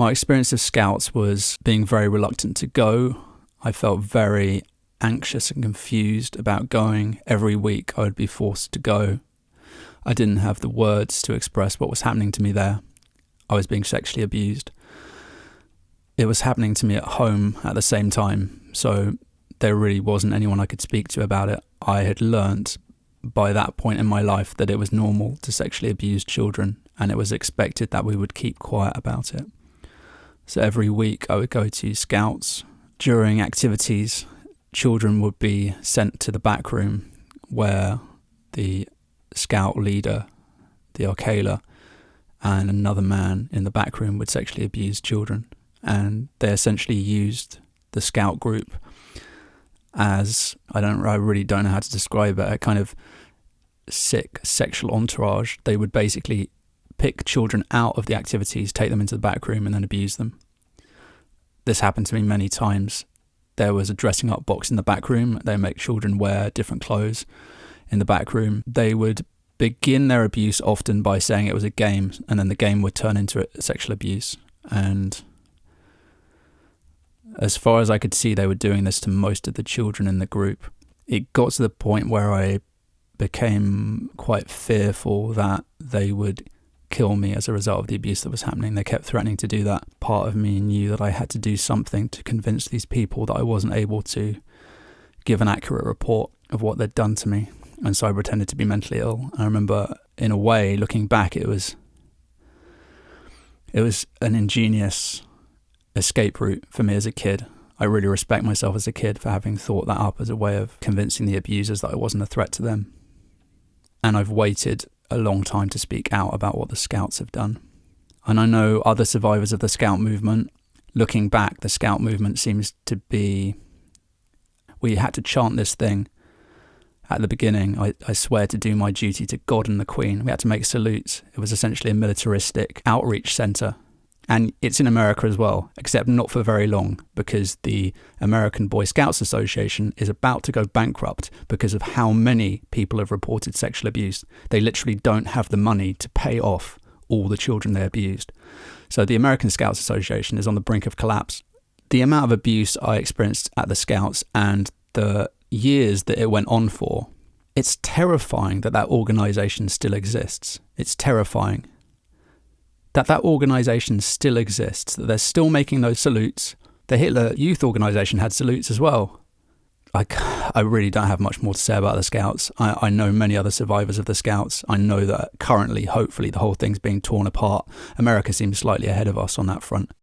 My experience of Scouts was being very reluctant to go. I felt very anxious and confused about going. Every week I would be forced to go. I didn't have the words to express what was happening to me there. I was being sexually abused. It was happening to me at home at the same time, so there really wasn't anyone I could speak to about it. I had learnt by that point in my life that it was normal to sexually abuse children, and it was expected that we would keep quiet about it. So every week I would go to Scouts. During activities, children would be sent to the back room where the Scout leader, the Arcala, and another man in the back room would sexually abuse children. And they essentially used the Scout group as, I really don't know how to describe it, a kind of sick sexual entourage. They would basically pick children out of the activities, take them into the back room, and then abuse them. This happened to me many times. There was a dressing up box in the back room. They make children wear different clothes in the back room. They would begin their abuse often by saying it was a game, and then the game would turn into sexual abuse. And as far as I could see, they were doing this to most of the children in the group. It got to the point where I became quite fearful that they would kill me as a result of the abuse that was happening. They kept threatening to do that. Part of me knew that I had to do something to convince these people that I wasn't able to give an accurate report of what they'd done to me. And so I pretended to be mentally ill. I remember, in a way, looking back, it was an ingenious escape route for me as a kid. I really respect myself as a kid for having thought that up as a way of convincing the abusers that I wasn't a threat to them. And I've waited a long time to speak out about what the Scouts have done. And I know other survivors of the Scout movement. Looking back, the Scout movement seems to be... We had to chant this thing at the beginning. I swear to do my duty to God and the Queen. We had to make salutes. It was essentially a militaristic outreach centre. And it's in America as well, except not for very long, because the American Boy Scouts Association is about to go bankrupt because of how many people have reported sexual abuse. They literally don't have the money to pay off all the children they abused. So the American Scouts Association is on the brink of collapse. The amount of abuse I experienced at the Scouts and the years that it went on for, it's terrifying that organisation still exists. It's terrifying that organisation still exists, that they're still making those salutes. The Hitler Youth Organisation had salutes as well. I really don't have much more to say about the Scouts. I know many other survivors of the Scouts. I know that currently, hopefully, the whole thing's being torn apart. America seems slightly ahead of us on that front.